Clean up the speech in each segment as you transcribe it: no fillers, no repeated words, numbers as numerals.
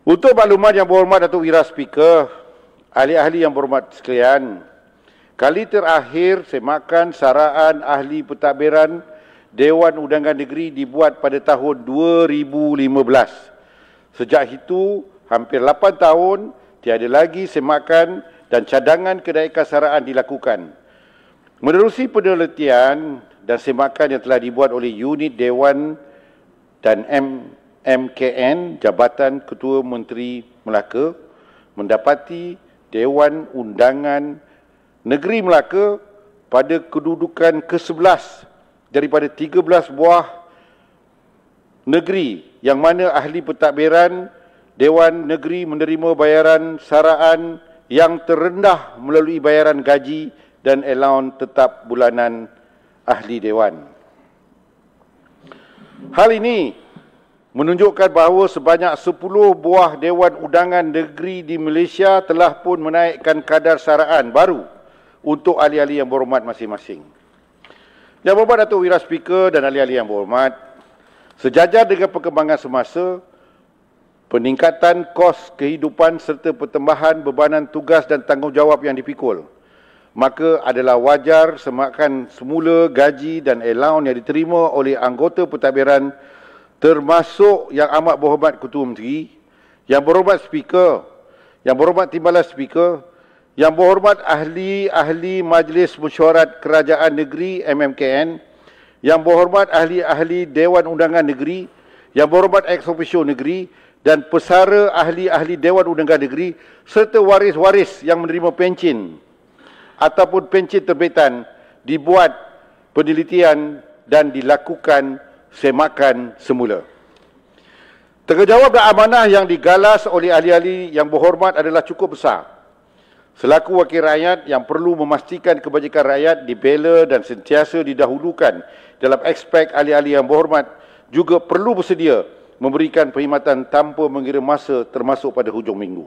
Untuk maklumat yang berhormat Datuk Wira Speaker, ahli-ahli yang berhormat sekalian, kali terakhir semakan saraan ahli pentadbiran Dewan Undangan Negeri dibuat pada tahun 2015. Sejak itu, hampir 8 tahun, tiada lagi semakan dan cadangan kenaikan saraan dilakukan. Menerusi penelitian dan semakan yang telah dibuat oleh unit Dewan dan MKN, Jabatan Ketua Menteri Melaka, mendapati Dewan Undangan Negeri Melaka pada kedudukan ke-11 daripada 13 buah negeri yang mana ahli pentadbiran Dewan Negeri menerima bayaran saraan yang terendah melalui bayaran gaji dan allowance tetap bulanan ahli Dewan. Hal ini menunjukkan bahawa sebanyak 10 buah Dewan Undangan Negeri di Malaysia telah pun menaikkan kadar saraan baru untuk ahli-ahli yang berhormat masing-masing. Yang berhormat Datuk Wira Speaker dan ahli-ahli yang berhormat, sejajar dengan perkembangan semasa, peningkatan kos kehidupan serta pertambahan bebanan tugas dan tanggungjawab yang dipikul, maka adalah wajar semakan semula gaji dan allowance yang diterima oleh anggota pentadbiran termasuk yang amat berhormat Ketua Menteri, yang berhormat Speaker, yang berhormat Timbalan Speaker, yang berhormat ahli-ahli Majlis Mesyuarat Kerajaan Negeri MMKN, yang berhormat ahli-ahli Dewan Undangan Negeri, yang berhormat ex officio negeri dan pesara ahli-ahli Dewan Undangan Negeri serta waris-waris yang menerima pencen ataupun pencen terbitan dibuat penelitian dan dilakukan semakan semula. Tanggungjawab dan amanah yang digalas oleh ahli-ahli yang berhormat adalah cukup besar. Selaku wakil rakyat yang perlu memastikan kebajikan rakyat dibela dan sentiasa didahulukan dalam aspek ahli-ahli yang berhormat juga perlu bersedia memberikan perkhidmatan tanpa mengira masa termasuk pada hujung minggu.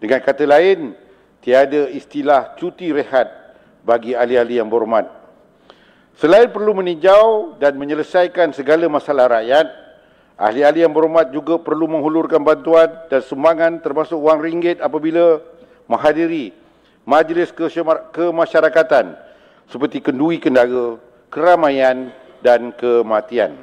Dengan kata lain, tiada istilah cuti rehat bagi ahli-ahli yang berhormat. Selain perlu meninjau dan menyelesaikan segala masalah rakyat, ahli-ahli yang berhormat juga perlu menghulurkan bantuan dan sumbangan termasuk wang ringgit apabila menghadiri majlis kemasyarakatan seperti kenduri kendara, keramaian dan kematian.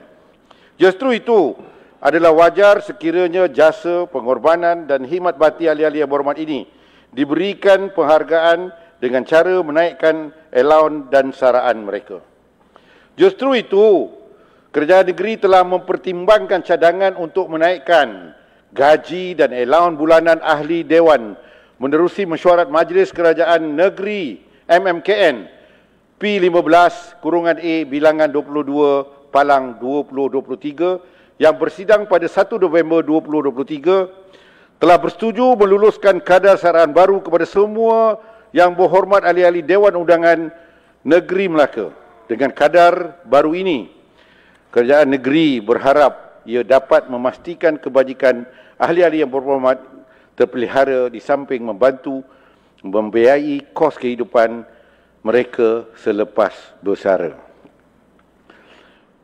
Justru itu adalah wajar sekiranya jasa, pengorbanan dan khidmat bakti ahli-ahli yang berhormat ini diberikan penghargaan dengan cara menaikkan allowance dan saraan mereka. Justru itu, kerajaan negeri telah mempertimbangkan cadangan untuk menaikkan gaji dan allowance bulanan ahli Dewan menerusi mesyuarat Majlis Kerajaan Negeri MMKN P15-A bilangan 22 Palang 2023 yang bersidang pada 1 November 2023 telah bersetuju meluluskan kadar saraan baru kepada semua yang berhormat ahli-ahli Dewan Undangan Negeri Melaka. Dengan kadar baru ini, kerajaan negeri berharap ia dapat memastikan kebajikan ahli-ahli yang berhormat terpelihara di samping membantu membiayai kos kehidupan mereka selepas bersara.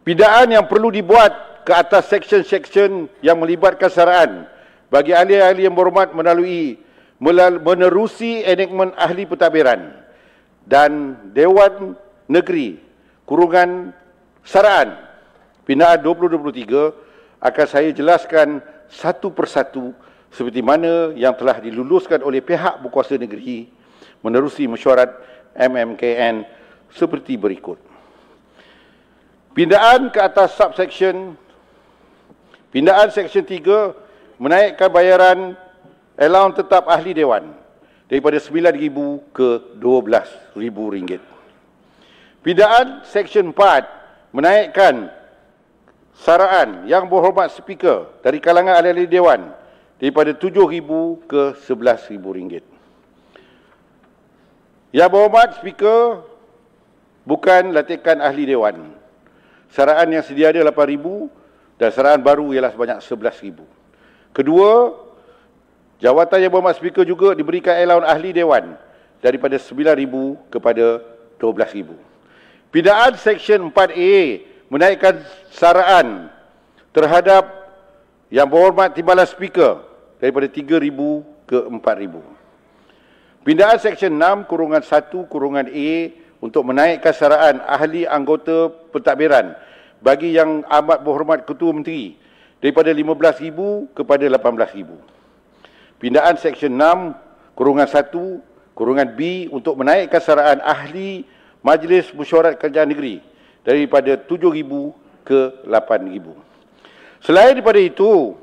Pindaan yang perlu dibuat ke atas seksyen-seksyen yang melibatkan saraan bagi ahli-ahli yang berhormat menerusi enakmen ahli pentadbiran dan Dewan Negeri kurungan saraan pindaan 2023 akan saya jelaskan satu persatu seperti mana yang telah diluluskan oleh pihak berkuasa negeri menerusi mesyuarat MMKN seperti berikut. Pindaan ke atas subsection, pindaan seksyen 3 menaikkan bayaran allowance tetap ahli Dewan daripada RM9,000 ke RM12,000. Pindaan seksyen 4 menaikkan saraan yang berhormat Speaker dari kalangan ahli-ahli Dewan daripada RM7,000 ke RM11,000. Yang berhormat Speaker bukan latihan ahli Dewan. Saraan yang sedia ada RM8,000 dan saraan baru ialah sebanyak RM11,000. Kedua, jawatan yang berhormat Speaker juga diberikan allowance ahli Dewan daripada RM9,000 kepada RM12,000. Pindaan Seksyen 4A menaikkan saraan terhadap yang berhormat Timbalan Speaker daripada 3,000 ke 4,000. Pindaan Seksyen 6/1/A untuk menaikkan saraan ahli anggota pentadbiran bagi Yang Amat Berhormat Ketua Menteri daripada 15,000 kepada 18,000. Pindaan Seksyen 6/1/B untuk menaikkan saraan ahli Majlis Mesyuarat Kerajaan Negeri daripada 7,000 ke 8,000. Selain daripada itu,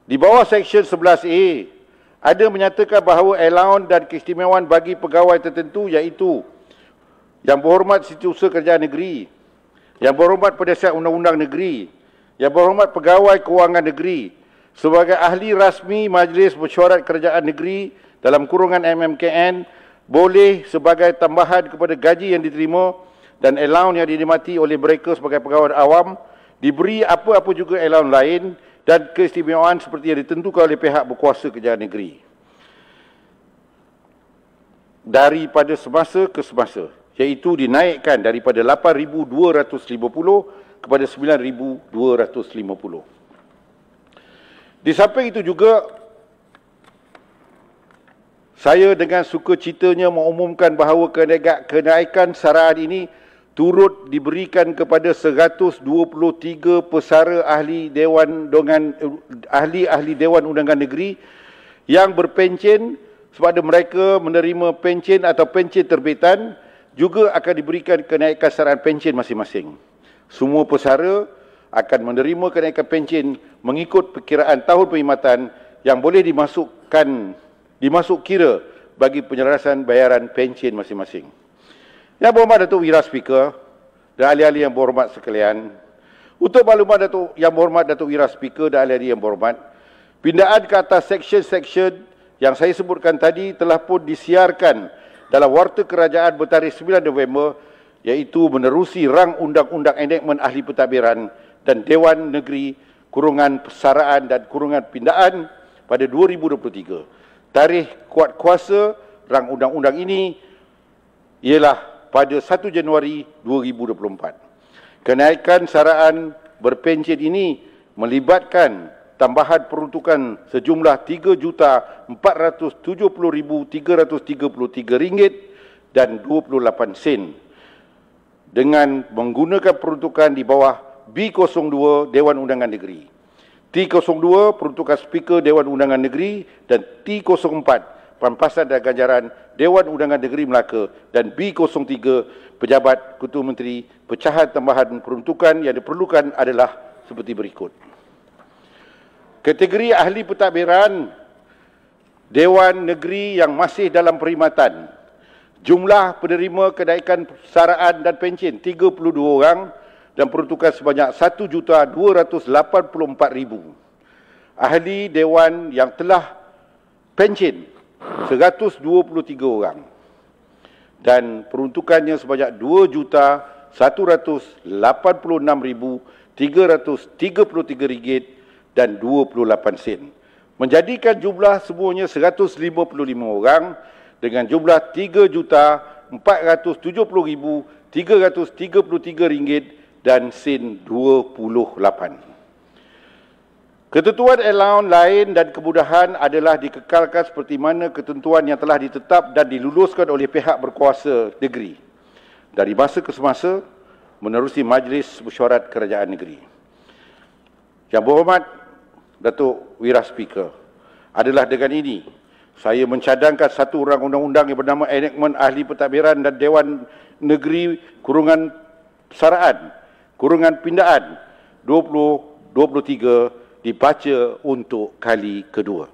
di bawah Seksyen 11A ada menyatakan bahawa allowance dan keistimewaan bagi pegawai tertentu iaitu Yang Berhormat Setiausaha Kerajaan Negeri, Yang Berhormat Penasihat Undang-Undang Negeri, Yang Berhormat Pegawai Kewangan Negeri sebagai ahli rasmi Majlis Mesyuarat Kerajaan Negeri dalam kurungan MMKN boleh sebagai tambahan kepada gaji yang diterima dan allowance yang dinikmati oleh mereka sebagai pegawai awam diberi apa-apa juga allowance lain dan keistimewaan seperti yang ditentukan oleh pihak berkuasa kerajaan negeri daripada semasa ke semasa, iaitu dinaikkan daripada 8,250 kepada 9,250. Di samping itu juga, saya dengan sukacitanya mengumumkan bahawa kenaikan saraan ini turut diberikan kepada 123 pesara ahli Dewan Undangan Negeri yang berpencen sebab mereka menerima pencen atau pencen terbitan, juga akan diberikan kenaikan saraan pencen masing-masing. Semua pesara akan menerima kenaikan pencen mengikut perkiraan tahun perkhidmatan yang boleh dimasuk kira bagi penyelarasan bayaran pencen masing-masing. Yang Berhormat Datuk Wira Speaker dan ahli-ahli yang berhormat sekalian, untuk maklumat Yang Berhormat Datuk Wira Speaker dan ahli-ahli yang berhormat, pindaan ke atas seksyen-seksyen yang saya sebutkan tadi telah pun disiarkan dalam Warta Kerajaan bertarikh 9 November, iaitu menerusi rang Undang-Undang Enakmen Ahli Pentadbiran dan Dewan Negeri Kurungan Pesaraan dan Kurungan Pindaan pada 2023. Tarikh kuat kuasa rang undang-undang ini ialah pada 1 Januari 2024. Kenaikan saraan berpencen ini melibatkan tambahan peruntukan sejumlah RM3,470,333 dan 28 sen dengan menggunakan peruntukan di bawah B02 Dewan Undangan Negeri, T02 peruntukan Speaker Dewan Undangan Negeri dan T04 Pampasan dan Ganjaran Dewan Undangan Negeri Melaka dan B03 Pejabat Ketua Menteri. Pecahan tambahan peruntukan yang diperlukan adalah seperti berikut. Kategori ahli pentadbiran Dewan Negeri yang masih dalam perkhidmatan, jumlah penerima kenaikan saraan dan pencen 32 orang dan peruntukan sebanyak 1,284,000. Ahli Dewan yang telah pencen 123 orang dan peruntukannya sebanyak RM2,186,333 dan 28 sen, menjadikan jumlah semuanya 155 orang dengan jumlah RM3,470,333 dan sen 28. Ketentuan allowance lain dan kemudahan adalah dikekalkan seperti mana ketentuan yang telah ditetap dan diluluskan oleh pihak berkuasa negeri dari masa ke semasa menerusi Majlis Mesyuarat Kerajaan Negeri. Yang Berhormat Datuk Wira Speaker, adalah dengan ini saya mencadangkan satu rang undang-undang yang bernama Enakmen Ahli Pentadbiran dan Dewan Negeri Kurungan Pesaraan, Kurungan Pindaan 2023 dibaca untuk kali kedua.